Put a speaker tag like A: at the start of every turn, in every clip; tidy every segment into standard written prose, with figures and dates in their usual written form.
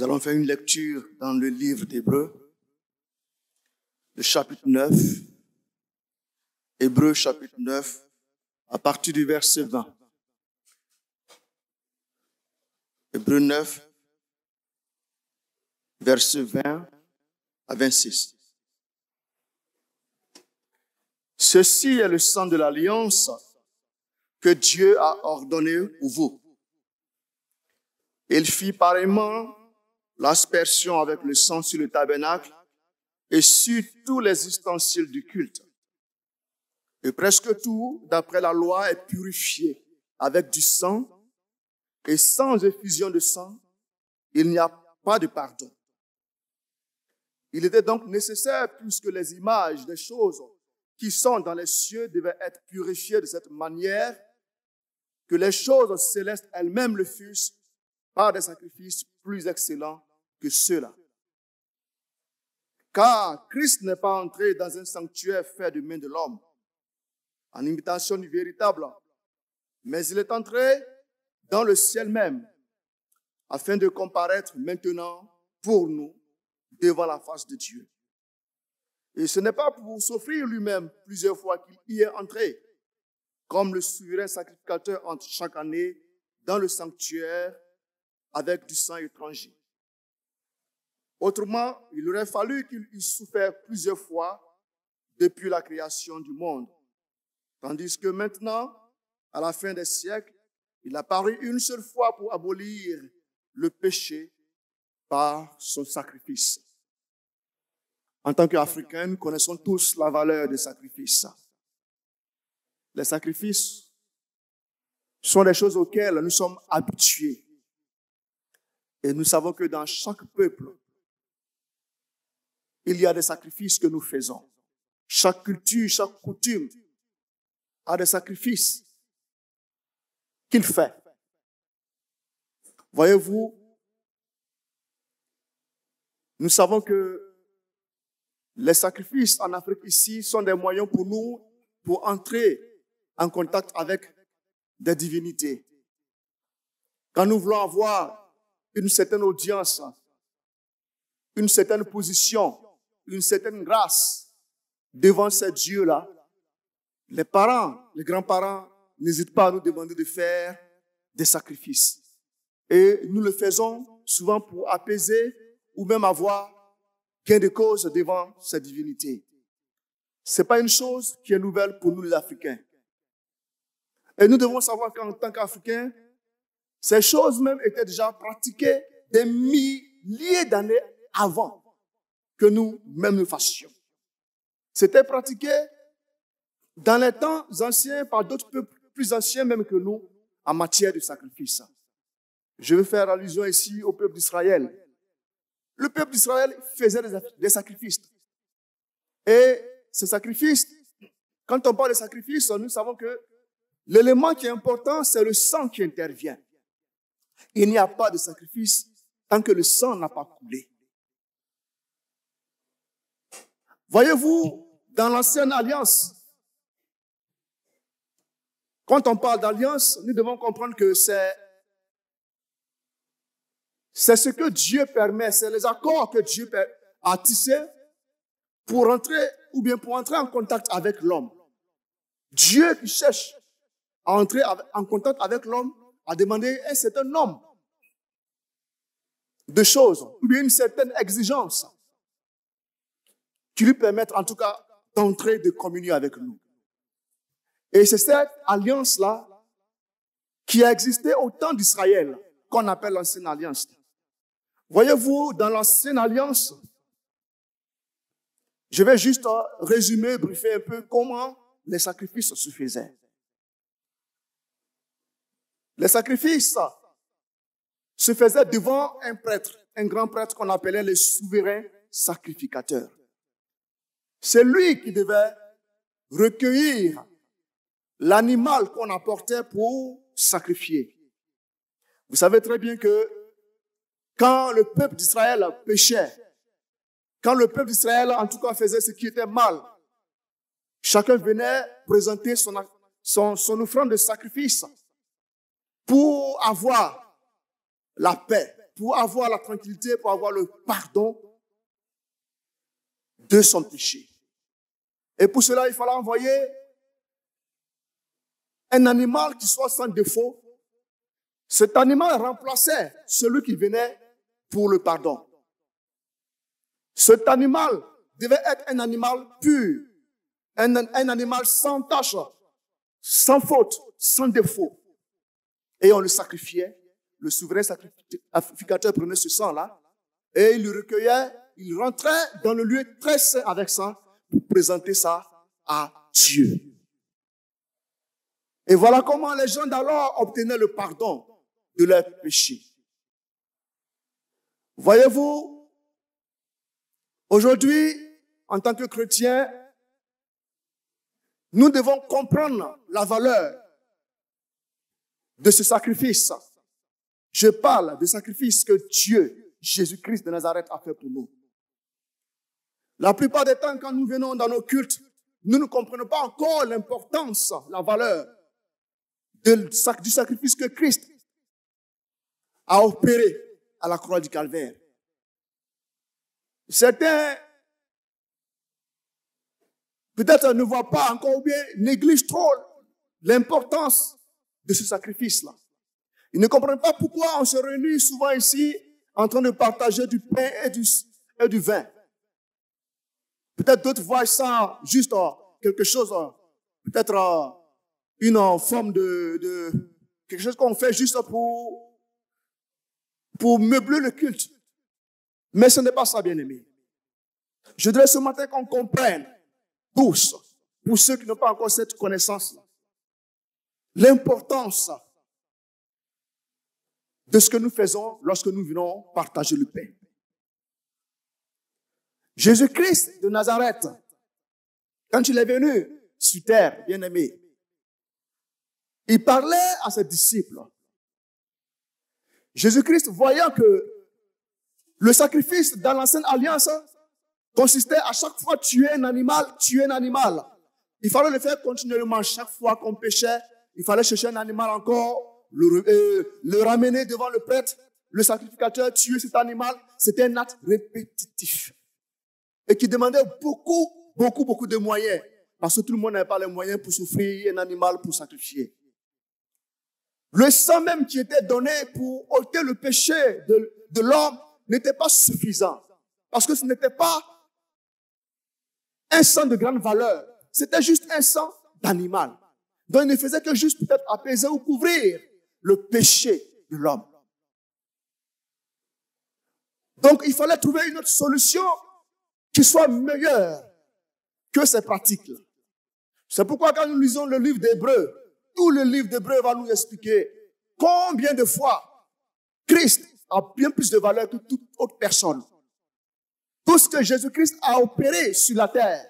A: Nous allons faire une lecture dans le livre d'Hébreux, le chapitre 9, Hébreux chapitre 9, à partir du verset 20. Hébreux 9, verset 20 à 26. Ceci est le sang de l'alliance que Dieu a ordonné pour vous. Il fit pareillement l'aspersion avec le sang sur le tabernacle et sur tous les ustensiles du culte. Et presque tout, d'après la loi, est purifié avec du sang, et sans effusion de sang, il n'y a pas de pardon. Il était donc nécessaire, puisque les images des choses qui sont dans les cieux devaient être purifiées de cette manière, que les choses célestes elles-mêmes le fussent par des sacrifices plus excellents que ceux-là. Car Christ n'est pas entré dans un sanctuaire fait de main de l'homme, en imitation du véritable, mais il est entré dans le ciel même, afin de comparaître maintenant pour nous devant la face de Dieu. Et ce n'est pas pour s'offrir lui-même plusieurs fois qu'il y est entré, comme le souverain sacrificateur entre chaque année dans le sanctuaire avec du sang étranger. Autrement, il aurait fallu qu'il eût souffert plusieurs fois depuis la création du monde. Tandis que maintenant, à la fin des siècles, il a paru une seule fois pour abolir le péché par son sacrifice. En tant qu'Africains, nous connaissons tous la valeur des sacrifices. Les sacrifices sont des choses auxquelles nous sommes habitués. Et nous savons que dans chaque peuple, il y a des sacrifices que nous faisons. Chaque culture, chaque coutume a des sacrifices qu'il fait. Voyez-vous, nous savons que les sacrifices en Afrique ici sont des moyens pour nous pour entrer en contact avec des divinités. Quand nous voulons avoir une certaine audience, une certaine position, une certaine grâce devant ces dieux-là, les parents, les grands-parents n'hésitent pas à nous demander de faire des sacrifices. Et nous le faisons souvent pour apaiser ou même avoir gain de cause devant ces divinités. Ce n'est pas une chose qui est nouvelle pour nous les Africains. Et nous devons savoir qu'en tant qu'Africains, ces choses même étaient déjà pratiquées des milliers d'années avant que nous-mêmes nous fassions. C'était pratiqué dans les temps anciens par d'autres peuples plus anciens même que nous en matière de sacrifice. Je vais faire allusion ici au peuple d'Israël. Le peuple d'Israël faisait des sacrifices. Et ces sacrifices, quand on parle de sacrifices, nous savons que l'élément qui est important, c'est le sang qui intervient. Il n'y a pas de sacrifice tant que le sang n'a pas coulé. Voyez-vous, dans l'ancienne alliance, quand on parle d'alliance, nous devons comprendre que c'est ce que Dieu permet, c'est les accords que Dieu a tissés pour entrer en contact avec l'homme. Dieu qui cherche à entrer en contact avec l'homme a demandé un certain nombre de choses, ou bien une certaine exigence qui lui permettent en tout cas d'entrer, de communier avec nous. Et c'est cette alliance-là qui a existé au temps d'Israël, qu'on appelle l'ancienne alliance. Voyez-vous, dans l'ancienne alliance, je vais juste résumer, briefer un peu comment les sacrifices se faisaient. Les sacrifices se faisaient devant un prêtre, un grand prêtre qu'on appelait le souverain sacrificateur. C'est lui qui devait recueillir l'animal qu'on apportait pour sacrifier. Vous savez très bien que quand le peuple d'Israël péchait, quand le peuple d'Israël en tout cas faisait ce qui était mal, chacun venait présenter son offrande de sacrifice pour avoir la paix, pour avoir la tranquillité, pour avoir le pardon de son péché. Et pour cela, il fallait envoyer un animal qui soit sans défaut. Cet animal remplaçait celui qui venait pour le pardon. Cet animal devait être un animal pur, un animal sans tache, sans faute, sans défaut. Et on le sacrifiait. Le souverain sacrificateur prenait ce sang-là et il le recueillait, il rentrait dans le lieu très saint avec ça pour présenter ça à Dieu. Et voilà comment les gens d'alors obtenaient le pardon de leurs péchés. Voyez-vous, aujourd'hui, en tant que chrétiens, nous devons comprendre la valeur de ce sacrifice. Je parle du sacrifice que Dieu, Jésus-Christ de Nazareth, a fait pour nous. La plupart des temps, quand nous venons dans nos cultes, nous ne comprenons pas encore l'importance, la valeur du sacrifice que Christ a opéré à la croix du Calvaire. Certains, peut-être ne voient pas encore ou bien négligent trop l'importance de ce sacrifice-là. Ils ne comprennent pas pourquoi on se réunit souvent ici en train de partager du pain et du vin. Peut-être d'autres voient ça juste quelque chose, peut-être une forme de quelque chose qu'on fait juste pour meubler le culte. Mais ce n'est pas ça, bien-aimés. Je voudrais ce matin qu'on comprenne tous, pour ceux qui n'ont pas encore cette connaissance-là, l'importance de ce que nous faisons lorsque nous venons partager le pain. Jésus-Christ de Nazareth, quand il est venu sur terre, bien-aimé, il parlait à ses disciples. Jésus-Christ, voyant que le sacrifice dans l'ancienne alliance consistait à chaque fois tuer un animal. Il fallait le faire continuellement. Chaque fois qu'on péchait, il fallait chercher un animal encore, le ramener devant le prêtre, le sacrificateur, tuer cet animal. C'était un acte répétitif et qui demandait beaucoup de moyens, parce que tout le monde n'avait pas les moyens pour s'offrir un animal pour sacrifier. Le sang même qui était donné pour ôter le péché de l'homme n'était pas suffisant, parce que ce n'était pas un sang de grande valeur, c'était juste un sang d'animal. Donc il ne faisait que juste peut-être apaiser ou couvrir le péché de l'homme. Donc il fallait trouver une autre solution qui soit meilleure que ces pratiques-là. C'est pourquoi quand nous lisons le livre d'Hébreux, tout le livre d'Hébreux va nous expliquer combien de fois Christ a bien plus de valeur que toute autre personne. Tout ce que Jésus-Christ a opéré sur la terre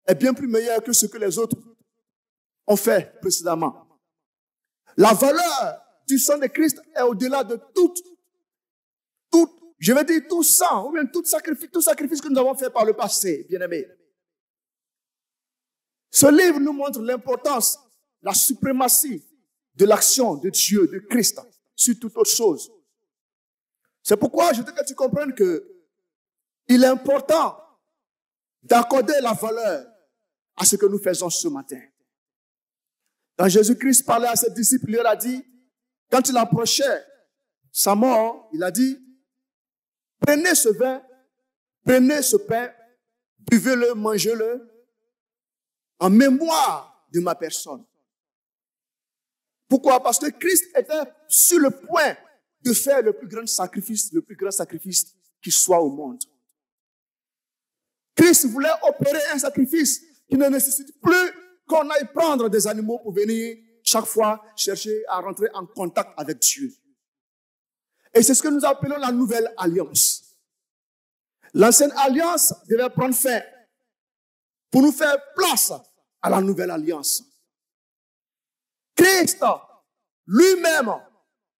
A: est bien plus meilleur que ce que les autres ont fait précédemment. La valeur du sang de Christ est au-delà de tout sang, ou bien tout sacrifice que nous avons fait par le passé, bien-aimés. Ce livre nous montre l'importance, la suprématie de l'action de Dieu, de Christ, sur toute autre chose. C'est pourquoi je veux que tu comprennes que il est important d'accorder la valeur à ce que nous faisons ce matin. Quand Jésus-Christ parlait à ses disciples, il leur a dit, quand il approchait sa mort, il a dit, prenez ce vin, prenez ce pain, buvez-le, mangez-le, en mémoire de ma personne. Pourquoi? Parce que Christ était sur le point de faire le plus grand sacrifice qui soit au monde. Christ voulait opérer un sacrifice qui ne nécessite plus qu'on aille prendre des animaux pour venir chaque fois chercher à rentrer en contact avec Dieu. Et c'est ce que nous appelons la nouvelle alliance. L'ancienne alliance devait prendre fin pour nous faire place à la nouvelle alliance. Christ lui-même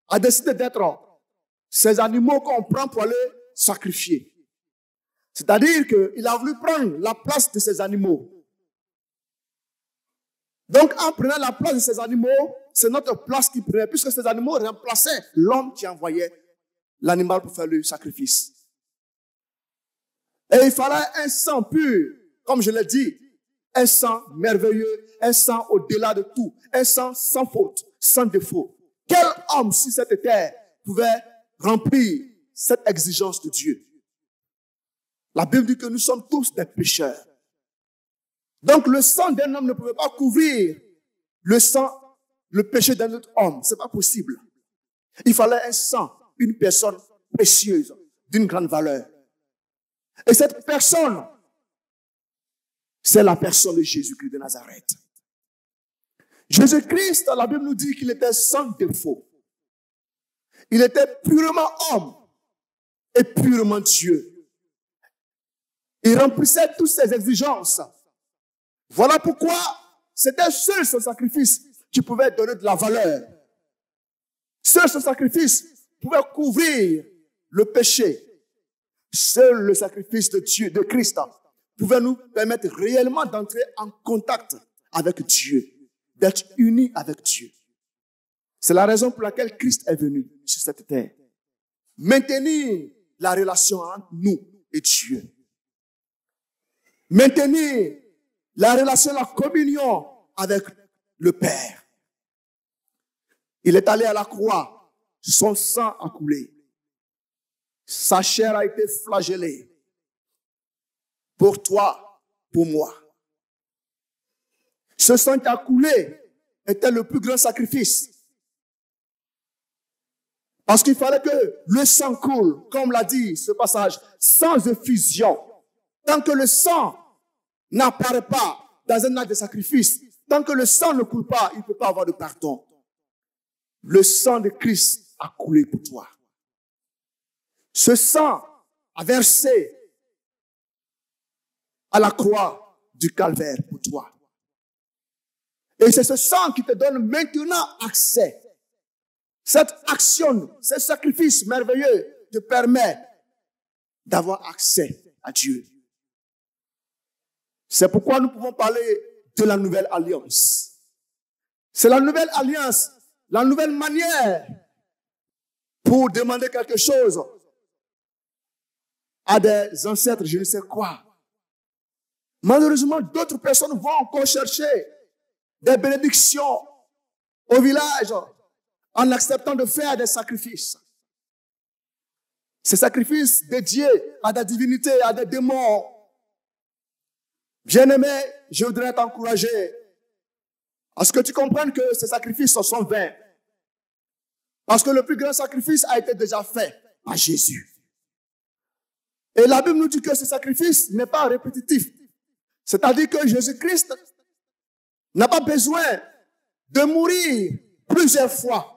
A: a décidé d'être ces animaux qu'on prend pour aller sacrifier. C'est-à-dire qu'il a voulu prendre la place de ces animaux. Donc, en prenant la place de ces animaux, c'est notre place qu'il prenait, puisque ces animaux remplaçaient l'homme qui envoyait l'animal pour faire le sacrifice. Et il fallait un sang pur, comme je l'ai dit, un sang merveilleux, un sang au-delà de tout, un sang sans faute, sans défaut. Quel homme sur cette terre pouvait remplir cette exigence de Dieu? La Bible dit que nous sommes tous des pécheurs. Donc le sang d'un homme ne pouvait pas couvrir le péché d'un autre homme. C'est pas possible. Il fallait un sang, une personne précieuse, d'une grande valeur. Et cette personne, c'est la personne de Jésus-Christ de Nazareth. Jésus-Christ, la Bible nous dit qu'il était sans défaut. Il était purement homme et purement Dieu. Il remplissait toutes ses exigences. Voilà pourquoi c'était seul son sacrifice qui pouvait donner de la valeur. Seul son sacrifice pouvait couvrir le péché. Seul le sacrifice de Dieu, de Christ, pouvait nous permettre réellement d'entrer en contact avec Dieu, d'être unis avec Dieu. C'est la raison pour laquelle Christ est venu sur cette terre. Maintenir la relation entre nous et Dieu. Maintenir la relation, la communion avec le Père. Il est allé à la croix, son sang a coulé. Sa chair a été flagellée. Pour toi, pour moi. Ce sang qui a coulé était le plus grand sacrifice. Parce qu'il fallait que le sang coule, comme l'a dit ce passage, sans effusion. Tant que le sang n'apparaît pas dans un acte de sacrifice, tant que le sang ne coule pas, il ne peut pas avoir de pardon. Le sang de Christ a coulé pour toi. Ce sang a versé à la croix du calvaire pour toi. Et c'est ce sang qui te donne maintenant accès. Cette action, ce sacrifice merveilleux te permet d'avoir accès à Dieu. C'est pourquoi nous pouvons parler de la nouvelle alliance. C'est la nouvelle alliance, la nouvelle manière pour demander quelque chose à des ancêtres, je ne sais quoi. Malheureusement, d'autres personnes vont encore chercher des bénédictions au village en acceptant de faire des sacrifices. Ces sacrifices dédiés à des divinités, à des démons. Bien-aimé, je voudrais t'encourager à ce que tu comprennes que ces sacrifices sont vains. Parce que le plus grand sacrifice a été déjà fait par Jésus. Et la Bible nous dit que ce sacrifice n'est pas répétitif. C'est-à-dire que Jésus-Christ n'a pas besoin de mourir plusieurs fois.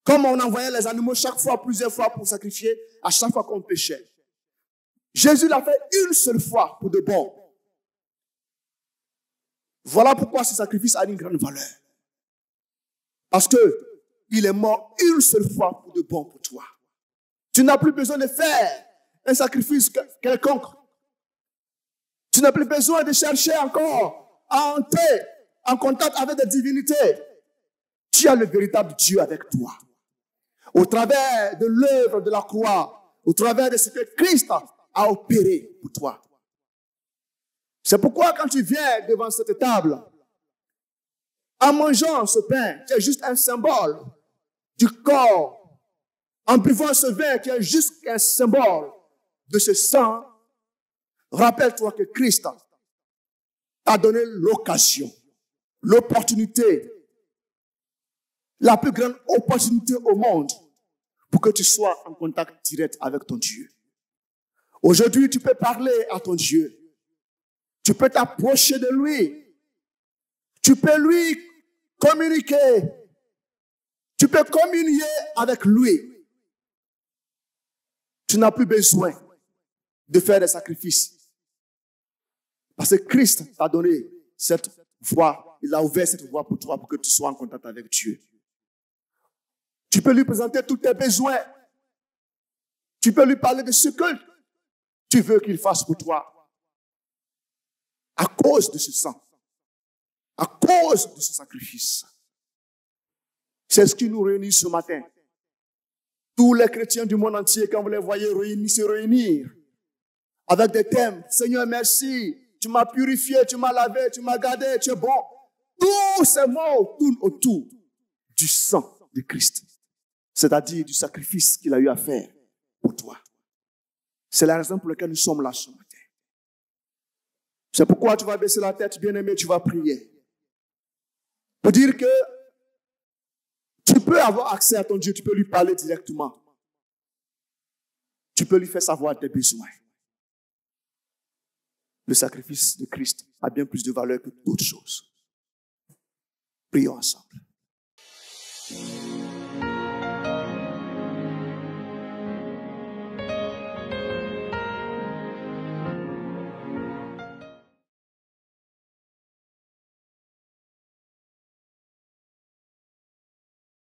A: Comme on envoyait les animaux chaque fois, plusieurs fois pour sacrifier à chaque fois qu'on péchait. Jésus l'a fait une seule fois pour de bon. Voilà pourquoi ce sacrifice a une grande valeur. Parce que il est mort une seule fois pour de bon pour toi. Tu n'as plus besoin de faire un sacrifice quelconque. Tu n'as plus besoin de chercher encore à entrer en contact avec des divinités. Tu as le véritable Dieu avec toi. Au travers de l'œuvre de la croix, au travers de ce que Christ a opéré pour toi. C'est pourquoi quand tu viens devant cette table, en mangeant ce pain, qui est juste un symbole du corps, en buvant ce vin qui est juste un symbole de ce sang, rappelle-toi que Christ a donné l'occasion, l'opportunité, la plus grande opportunité au monde pour que tu sois en contact direct avec ton Dieu. Aujourd'hui, tu peux parler à ton Dieu. Tu peux t'approcher de lui. Tu peux lui communiquer. Tu peux communier avec lui. Tu n'as plus besoin de faire des sacrifices. Parce que Christ t'a donné cette voie. Il a ouvert cette voie pour toi pour que tu sois en contact avec Dieu. Tu peux lui présenter tous tes besoins. Tu peux lui parler de ce que tu veux qu'il fasse pour toi. À cause de ce sang. À cause de ce sacrifice. C'est ce qui nous réunit ce matin. Tous les chrétiens du monde entier, quand vous les voyez se réunir avec des thèmes, Seigneur, merci, tu m'as purifié, tu m'as lavé, tu m'as gardé, tu es bon. Tous ces mots tournent autour du sang de Christ, c'est-à-dire du sacrifice qu'il a eu à faire pour toi. C'est la raison pour laquelle nous sommes là ce matin. C'est pourquoi tu vas baisser la tête, bien-aimé, tu vas prier. Pour dire que tu peux avoir accès à ton Dieu, tu peux lui parler directement. Tu peux lui faire savoir tes besoins. Le sacrifice de Christ a bien plus de valeur que d'autres choses. Prions ensemble.